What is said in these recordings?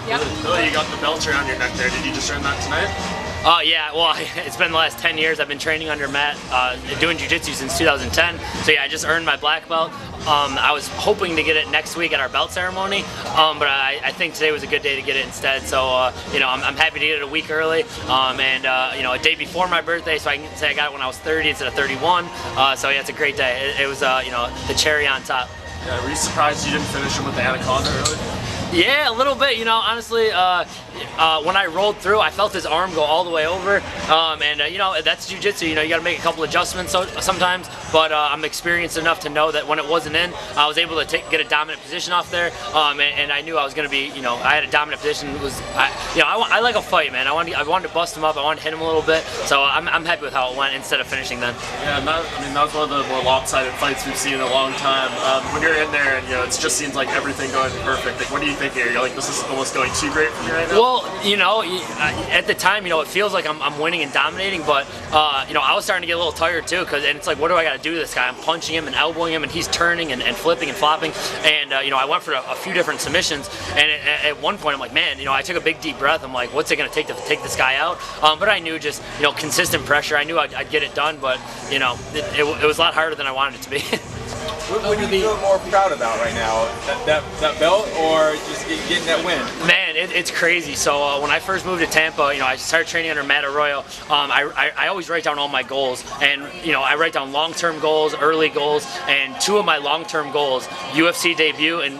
Yep. Billy, you got the belt around your neck there. Did you just earn that tonight? Yeah, well, it's been the last 10 years. I've been training under Matt, doing jiu-jitsu since 2010. So yeah, I just earned my black belt. I was hoping to get it next week at our belt ceremony, but I think today was a good day to get it instead. So, you know, I'm happy to get it a week early, and, you know, a day before my birthday, so I can say I got it when I was 30 instead of 31. So yeah, it's a great day. It was, you know, the cherry on top. Yeah, were you surprised you didn't finish him with the anaconda early? Yeah, a little bit. You know, honestly, when I rolled through, I felt his arm go all the way over, and you know, that's jiu-jitsu. You know, you got to make a couple adjustments sometimes, but I'm experienced enough to know that when it wasn't in, I was able to get a dominant position off there, and I knew I was going to be, you know, I had a dominant position. I like a fight, man. I wanted to bust him up. I wanted to hit him a little bit, so I'm happy with how it went instead of finishing then. Yeah, and that was one of the more lopsided fights we've seen in a long time. When you're in there, and you know, it just seems like everything going perfect. Like, what do you think here? You're like, this is almost going too great for me right now? Well, you know, at the time, you know, it feels like I'm winning and dominating, but you know, I was starting to get a little tired too, and it's like, what do I got to do to this guy? I'm punching him and elbowing him, and he's turning and flipping and flopping, and you know, I went for a few different submissions, and at one point I'm like, man, you know, I took a big deep breath. I'm like, what's it going to take this guy out? But I knew just, you know, consistent pressure. I knew I'd get it done, but you know, it was a lot harder than I wanted it to be. What do you feel more proud about right now? That belt, or just getting that win? Man, it's crazy. So when I first moved to Tampa, you know, I started training under Matt Arroyo. I always write down all my goals, and you know, I write down long-term goals, early goals, and two of my long-term goals: UFC debut and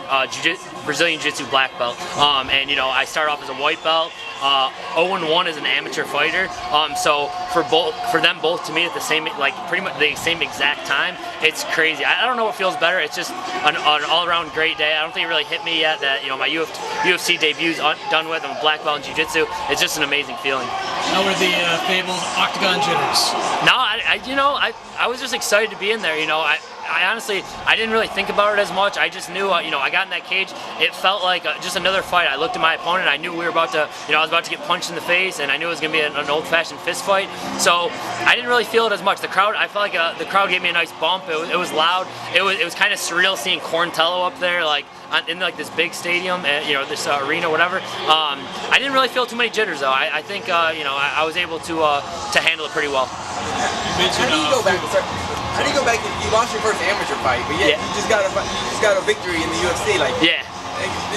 Brazilian Jiu-Jitsu black belt. And you know, I start off as a white belt. 0-1 as an amateur fighter. So for them both to meet at the same, like pretty much the same exact time, it's crazy. I don't know what feels better. It's just an all-around great day. I don't think it really hit me yet that, you know, my UFC debut's done with. I'm a black belt in jiu-jitsu. It's just an amazing feeling. How were the fabled octagon jitters? No, you know, I was just excited to be in there. You know, I honestly, I didn't really think about it as much. I just knew, you know, I got in that cage. It felt like just another fight. I looked at my opponent. I knew we were about to, you know, I was about to get punched in the face, and I knew it was going to be an old-fashioned fist fight. So I didn't really feel it as much. The crowd, I felt like the crowd gave me a nice bump. It was loud. It was kind of surreal seeing Quarantillo up there, like in like this big stadium, you know, this arena, whatever. I didn't really feel too many jitters though. I think, you know, I was able to handle it pretty well. How do you go back? How do you go back? You lost your first amateur fight, but yeah, you just got a victory in the UFC. Like, yeah.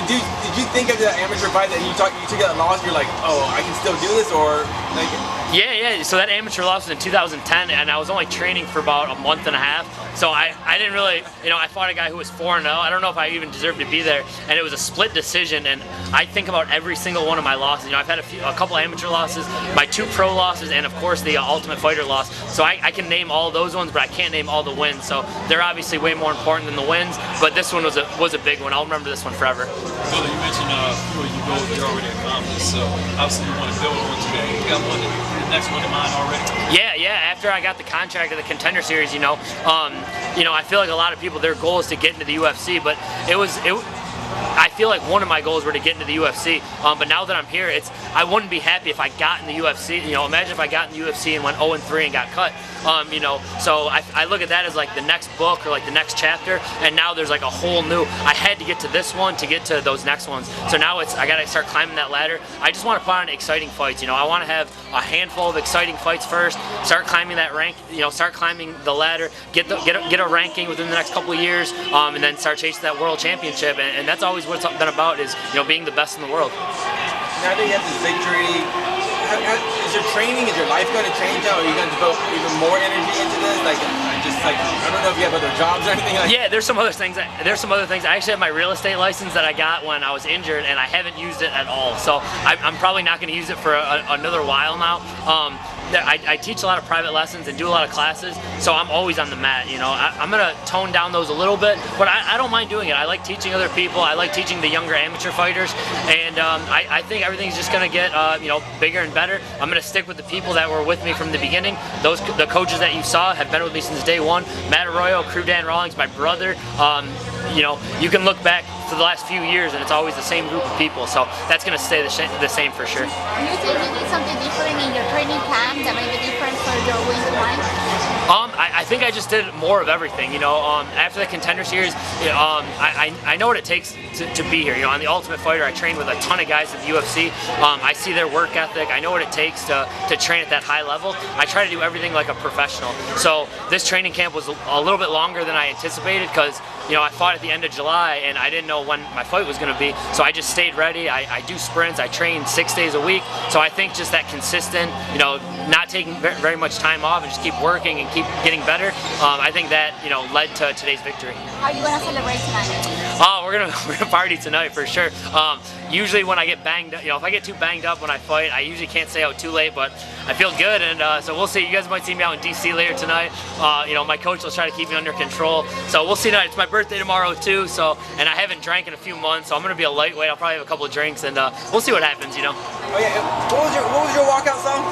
Did you think of that amateur fight that you took that loss? You're like, oh, I can still do this, or like? Yeah. So that amateur loss was in 2010, and I was only training for about a month and a half. So I didn't really, you know, I fought a guy who was 4-0. I don't know if I even deserved to be there, and it was a split decision. And I think about every single one of my losses. You know, I've had a couple amateur losses, my 2 pro losses, and of course the Ultimate Fighter loss. So I can name all those ones, but I can't name all the wins. So they're obviously way more important than the wins. But this one was a big one. I'll remember this one forever. Billy, you mentioned you goals you're already accomplished. So obviously you want to build on today. You got the next one in mind already? Yeah. After I got the contract of the Contender Series, you know, I feel like a lot of people, their goal is to get into the UFC, but I feel like one of my goals were to get into the UFC, but now that I'm here, I wouldn't be happy if I got in the UFC. You know, imagine if I got in the UFC and went 0-3 and got cut. You know, so I look at that as like the next book or like the next chapter, and now there's like a whole new. I had to get to this one to get to those next ones. So now I got to start climbing that ladder. I just want to put on exciting fights. You know, I want to have a handful of exciting fights first. Start climbing that rank. You know, start climbing the ladder. Get a ranking within the next couple of years, and then start chasing that world championship. And that's always what it's been about, is, you know, being the best in the world. Now that you have this victory, is your training, is your life going to change now? Are you going to devote even more energy into this? Like, I don't know if you have other jobs or anything like that. Yeah, there's some other things. I actually have my real estate license that I got when I was injured, and I haven't used it at all. So I'm probably not going to use it for another while now. I teach a lot of private lessons and do a lot of classes, so I'm always on the mat. You know, I'm gonna tone down those a little bit, but I don't mind doing it. I like teaching other people. I like teaching the younger amateur fighters, and I think everything's just gonna get you know, bigger and better. I'm gonna stick with the people that were with me from the beginning. The coaches that you saw have been with me since day one. Matt Arroyo, Crew Dan Rawlings, my brother. You know, you can look back for the last few years, and it's always the same group of people. So that's gonna stay the same for sure. Do you think you did something different in your training camp that may be different for your win tonight? I I think I just did more of everything. You know, after the Contender Series, I know what it takes to be here. You know, on the Ultimate Fighter, I trained with a ton of guys at the UFC. I see their work ethic. I know what it takes to train at that high level. I try to do everything like a professional. So this training camp was a little bit longer than I anticipated because, you know, I fought at the end of July and I didn't know when my fight was going to be. So I just stayed ready. I do sprints. I train 6 days a week. So I think just that consistent, you know, not taking very much time off and just keep working and keep getting better. I think that, you know, led to today's victory. How are you going to celebrate tonight? Oh, we're gonna party tonight for sure. Usually when I get banged up, you know, if I get too banged up when I fight, I usually can't stay out too late, but I feel good, and so we'll see. You guys might see me out in DC later tonight. You know, my coach will try to keep me under control, so we'll see tonight. It's my birthday tomorrow too, so, and I haven't drank in a few months, so I'm gonna be a lightweight. I'll probably have a couple of drinks, and we'll see what happens, you know. Oh yeah, what was your walkout song?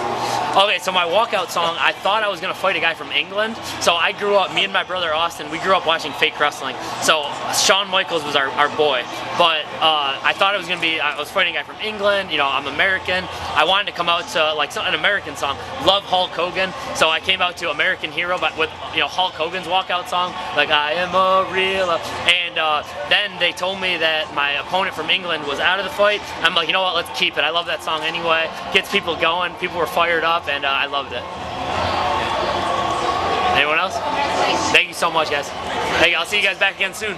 Okay, so my walkout song, I thought I was going to fight a guy from England. So I grew up, me and my brother Austin, we grew up watching fake wrestling. So Shawn Michaels was our boy. But I thought it was going to be, I was fighting a guy from England, you know, I'm American. I wanted to come out to like an American song, love Hulk Hogan. So I came out to American Hero, but with, you know, Hulk Hogan's walkout song, like I am a real, and then they told me that my opponent from England was out of the fight. I'm like, you know what, let's keep it. I love that song anyway. Gets people going, people were fired up, and I loved it. Anyone else? Thank you so much, guys. Hey, I'll see you guys back again soon.